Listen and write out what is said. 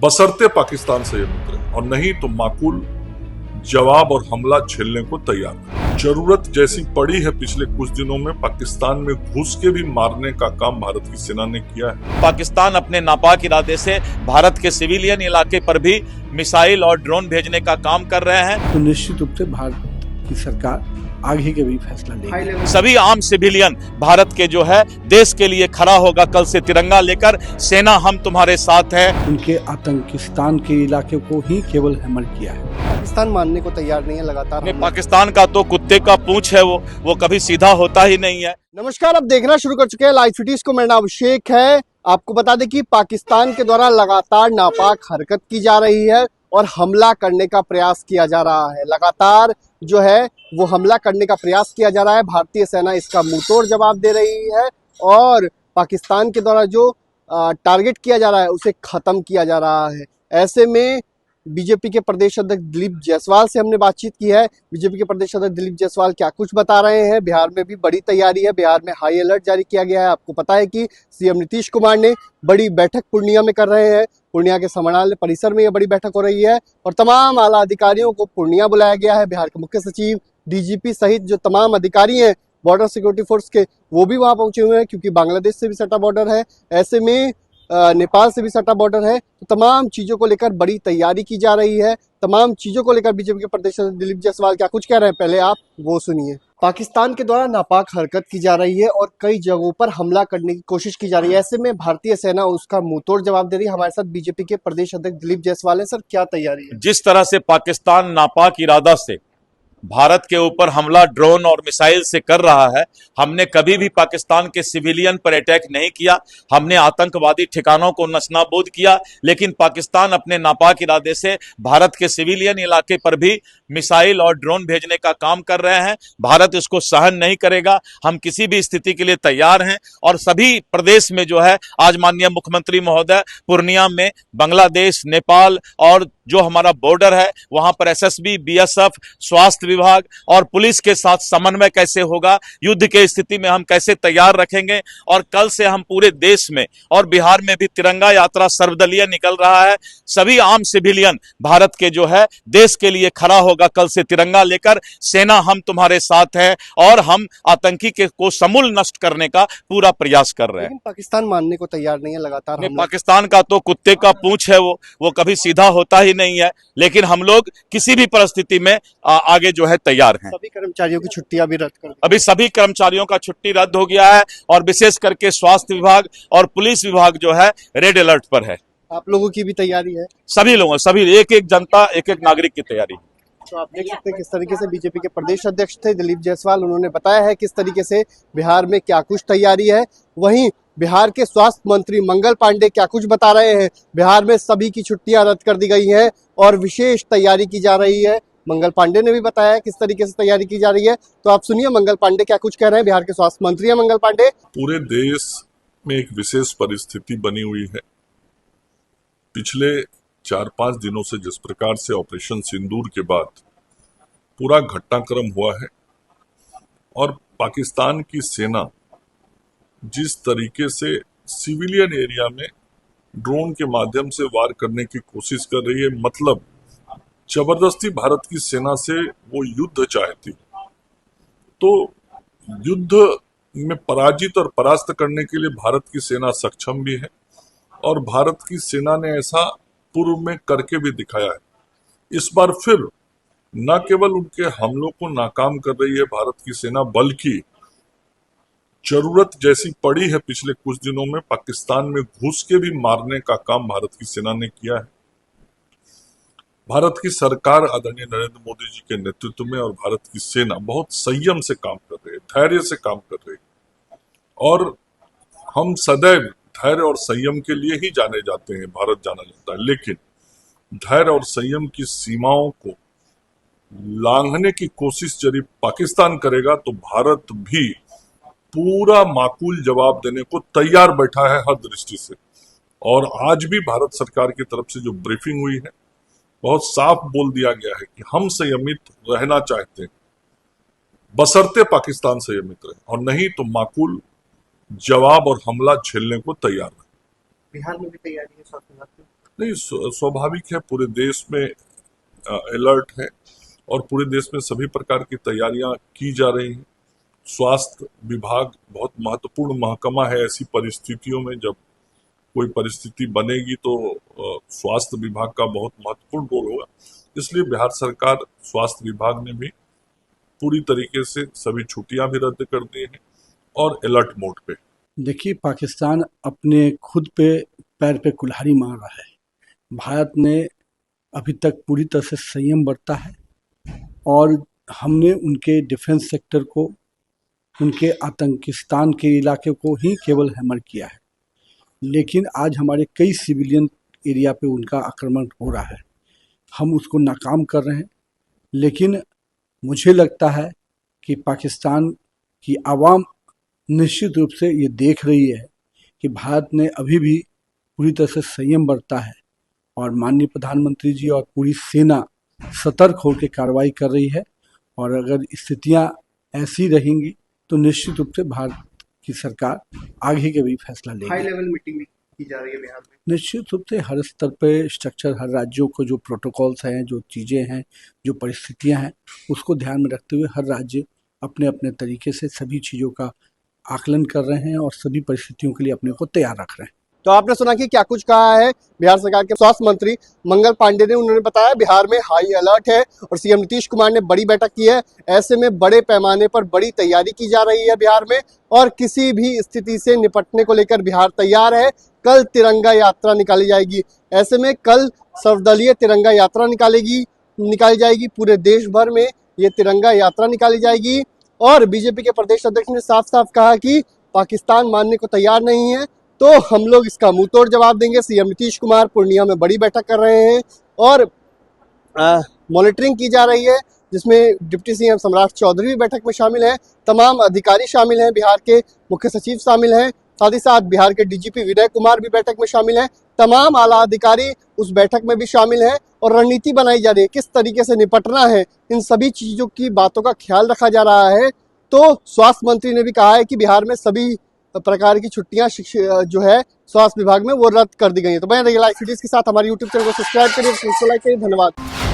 बशर्ते पाकिस्तान संयमित रहे और नहीं तो माकूल जवाब और हमला झेलने को तैयार है। जरूरत जैसी पड़ी है पिछले कुछ दिनों में पाकिस्तान में घुस के भी मारने का काम भारत की सेना ने किया है। पाकिस्तान अपने नापाक इरादे से भारत के सिविलियन इलाके पर भी मिसाइल और ड्रोन भेजने का काम कर रहे हैं। तो निश्चित रूप से भारत की सरकार आगे के भी फैसला लेगी। सभी आम सिविलियन भारत के जो है देश के लिए खड़ा होगा कल से तिरंगा लेकर। सेना हम तुम्हारे साथ है। उनके आतंकिस्तान के इलाके को ही केवल हैमर किया है। पाकिस्तान मानने को तैयार नहीं है। लगातार पाकिस्तान का तो कुत्ते का पूंछ है, वो कभी सीधा होता ही नहीं है। नमस्कार, अब देखना शुरू कर चुके हैं लाइव सिटीज को। मेरा नाम अभिषेक है। आपको बता दें कि पाकिस्तान के द्वारा लगातार नापाक हरकत की जा रही है और हमला करने का प्रयास किया जा रहा है। लगातार जो है वो हमला करने का प्रयास किया जा रहा है। भारतीय सेना इसका मुंहतोड़ जवाब दे रही है और पाकिस्तान के द्वारा जो टारगेट किया जा रहा है उसे खत्म किया जा रहा है। ऐसे में बीजेपी के प्रदेश अध्यक्ष दिलीप जायसवाल से हमने बातचीत की है। बीजेपी के प्रदेश अध्यक्ष दिलीप जायसवाल क्या कुछ बता रहे हैं। बिहार में भी बड़ी तैयारी है। बिहार में हाई अलर्ट जारी किया गया है। आपको पता है कि सीएम नीतीश कुमार ने बड़ी बैठक पूर्णिया में कर रहे हैं। पूर्णिया के समाहरणालय परिसर में यह बड़ी बैठक हो रही है और तमाम आला अधिकारियों को पूर्णिया बुलाया गया है। बिहार के मुख्य सचिव, डीजीपी सहित जो तमाम अधिकारी हैं बॉर्डर सिक्योरिटी फोर्स के, वो भी वहां पहुंचे हुए हैं क्योंकि बांग्लादेश से भी सटा बॉर्डर है। ऐसे में नेपाल से भी सटा बॉर्डर है। तो तमाम चीजों को लेकर बड़ी तैयारी की जा रही है। तमाम चीजों को लेकर बीजेपी के प्रदेश अध्यक्ष दिलीप जायसवाल क्या कुछ कह रहे हैं, पहले आप वो सुनिए। पाकिस्तान के द्वारा नापाक हरकत की जा रही है और कई जगहों पर हमला करने की कोशिश की जा रही है। ऐसे में भारतीय सेना उसका मुंहतोड़ जवाब दे रही है। हमारे साथ बीजेपी के प्रदेश अध्यक्ष दिलीप जायसवाल है। सर, क्या तैयारी है? जिस तरह से पाकिस्तान नापाक इरादा से भारत के ऊपर हमला ड्रोन और मिसाइल से कर रहा है, हमने कभी भी पाकिस्तान के सिविलियन पर अटैक नहीं किया। हमने आतंकवादी ठिकानों को नस्तानाबूद किया, लेकिन पाकिस्तान अपने नापाक इरादे से भारत के सिविलियन इलाके पर भी मिसाइल और ड्रोन भेजने का काम कर रहे हैं। भारत इसको सहन नहीं करेगा। हम किसी भी स्थिति के लिए तैयार हैं और सभी प्रदेश में जो है आज माननीय मुख्यमंत्री महोदय पूर्णिया में बांग्लादेश, नेपाल और जो हमारा बॉर्डर है वहां पर एसएसबी, बीएसएफ, स्वास्थ्य विभाग और पुलिस के साथ समन्वय कैसे होगा, युद्ध के स्थिति में हम कैसे तैयार रखेंगे। और कल से हम पूरे देश में और बिहार में भी तिरंगा यात्रा सर्वदलीय निकल रहा है। सभी आम सिविलियन भारत के जो है देश के लिए खड़ा होगा कल से तिरंगा लेकर। सेना हम तुम्हारे साथ है और हम आतंकी को समूल नष्ट करने का पूरा प्रयास कर रहे हैं। लेकिन पाकिस्तान मानने को तैयार नहीं है। लगातार पाकिस्तान का तो कुत्ते का पूंछ है, वो कभी सीधा होता ही नहीं है। लेकिन हम लोग किसी भी परिस्थिति में आगे जो है तैयार हैं। सभी कर्मचारियों की छुट्टियां भी रद्द कर दी। अभी सभी कर्मचारियों का छुट्टी रद्द हो गया है और विशेष करके स्वास्थ्य विभाग और पुलिस विभाग जो है रेड अलर्ट पर है। आप लोगों की भी तैयारी है? सभी लोगों, सभी एक एक जनता, एक एक नागरिक की तैयारी। तो आप देख सकते हैं किस तरीके से बीजेपी के प्रदेश अध्यक्ष थे दिलीप जायसवाल। उन्होंने बताया है किस तरीके से बिहार में क्या कुछ तैयारी है। वहीं बिहार के स्वास्थ्य मंत्री मंगल पांडे क्या कुछ बता रहे हैं। बिहार में सभी की छुट्टियां रद्द कर दी गई हैं और विशेष तैयारी की जा रही है। मंगल पांडे ने भी बताया किस तरीके से तैयारी की जा रही है। तो आप सुनिए मंगल पांडे क्या कुछ कह रहे हैं। बिहार के स्वास्थ्य मंत्री हैं मंगल पांडे। पूरे देश में एक विशेष परिस्थिति बनी हुई है। पिछले 4-5 दिनों से जिस प्रकार से ऑपरेशन सिंदूर के बाद पूरा घटनाक्रम हुआ है और पाकिस्तान की सेना जिस तरीके से सिविलियन एरिया में ड्रोन के माध्यम से वार करने की कोशिश कर रही है, मतलब जबरदस्ती भारत की सेना से वो युद्ध चाहती, तो युद्ध में पराजित और परास्त करने के लिए भारत की सेना सक्षम भी है और भारत की सेना ने ऐसा पूर्व में करके भी दिखाया है। इस बार फिर न केवल उनके हमलों को नाकाम कर रही है भारत की सेना, बल्कि जरूरत जैसी पड़ी है पिछले कुछ दिनों में पाकिस्तान में घुस के भी मारने का काम भारत की सेना ने किया है। भारत की सरकार आदरणीय नरेंद्र मोदी जी के नेतृत्व में और भारत की सेना बहुत संयम से काम कर रही है, धैर्य से काम कर रही है और हम सदैव धैर्य और संयम के लिए ही जाने जाते हैं, भारत जाना जाता है। लेकिन धैर्य और संयम की सीमाओं को लांघने की कोशिश यदि पाकिस्तान करेगा तो भारत भी पूरा माकूल जवाब देने को तैयार बैठा है हर दृष्टि से। और आज भी भारत सरकार की तरफ से जो ब्रीफिंग हुई है बहुत साफ बोल दिया गया है कि हम संयमित रहना चाहते हैं, बशर्ते पाकिस्तान संयमित रहे और नहीं तो माकूल जवाब और हमला झेलने को तैयार है। बिहार में भी तैयारी है स्वास्थ्य विभाग की? नहीं, स्वाभाविक है, पूरे देश में अलर्ट है और पूरे देश में सभी प्रकार की तैयारियां की जा रही हैं। स्वास्थ्य विभाग बहुत महत्वपूर्ण महकमा है। ऐसी परिस्थितियों में जब कोई परिस्थिति बनेगी तो स्वास्थ्य विभाग का बहुत महत्वपूर्ण रोल होगा। इसलिए बिहार सरकार स्वास्थ्य विभाग ने भी पूरी तरीके से सभी छुट्टियां भी रद्द कर दी हैं और अलर्ट मोड पे। देखिए, पाकिस्तान अपने खुद पे पैर पे कुल्हाड़ी मार रहा है। भारत ने अभी तक पूरी तरह से संयम बरता है और हमने उनके डिफेंस सेक्टर को, उनके आतंकिस्तान के इलाके को ही केवल हैमर किया है। लेकिन आज हमारे कई सिविलियन एरिया पे उनका आक्रमण हो रहा है, हम उसको नाकाम कर रहे हैं। लेकिन मुझे लगता है कि पाकिस्तान की आवाम निश्चित रूप से ये देख रही है कि भारत ने अभी भी पूरी तरह से संयम बरता है और माननीय प्रधानमंत्री जी और पूरी सेना सतर्क होकर कार्रवाई कर रही है। और अगर स्थितियां ऐसी रहेंगी तो निश्चित रूप से भारत की सरकार आगे के भी फैसला हाई लेगी। लेवल मीटिंग भी की जा रही है बिहार में। निश्चित रूप से हर स्तर पे स्ट्रक्चर, हर राज्यों को जो प्रोटोकॉल्स हैं, जो चीज़ें हैं, जो परिस्थितियां हैं, उसको ध्यान में रखते हुए हर राज्य अपने अपने तरीके से सभी चीज़ों का आकलन कर रहे हैं और सभी परिस्थितियों के लिए अपने को तैयार रख रहे हैं। तो आपने सुना कि क्या कुछ कहा है बिहार सरकार के स्वास्थ्य मंत्री मंगल पांडे ने। उन्होंने बताया बिहार में हाई अलर्ट है और सीएम नीतीश कुमार ने बड़ी बैठक की है। ऐसे में बड़े पैमाने पर बड़ी तैयारी की जा रही है बिहार में और किसी भी स्थिति से निपटने को लेकर बिहार तैयार है। कल तिरंगा यात्रा निकाली जाएगी। ऐसे में कल सर्वदलीय तिरंगा यात्रा निकाली जाएगी। पूरे देश भर में ये तिरंगा यात्रा निकाली जाएगी और बीजेपी के प्रदेश अध्यक्ष ने साफ साफ कहा कि पाकिस्तान मानने को तैयार नहीं है तो हम लोग इसका मुंह तोड़ जवाब देंगे। सीएम नीतीश कुमार पूर्णिया में बड़ी बैठक कर रहे हैं और मॉनिटरिंग की जा रही है, जिसमें डिप्टी सीएम सम्राट चौधरी भी बैठक में शामिल हैं। तमाम अधिकारी शामिल हैं, बिहार के मुख्य सचिव शामिल हैं, साथ ही साथ बिहार के डीजीपी विनय कुमार भी बैठक में शामिल हैं। तमाम आला अधिकारी उस बैठक में भी शामिल हैं और रणनीति बनाई जा रही है, किस तरीके से निपटना है। इन सभी चीजों की बातों का ख्याल रखा जा रहा है। तो स्वास्थ्य मंत्री ने भी कहा है कि बिहार में सभी प्रकार की छुट्टियां जो है स्वास्थ्य विभाग में वो रद्द कर दी गई है। तो बने रहिए लाइव सिटीज के साथ, हमारे यूट्यूब चैनल को सब्सक्राइब करिए, लाइक करिए। धन्यवाद।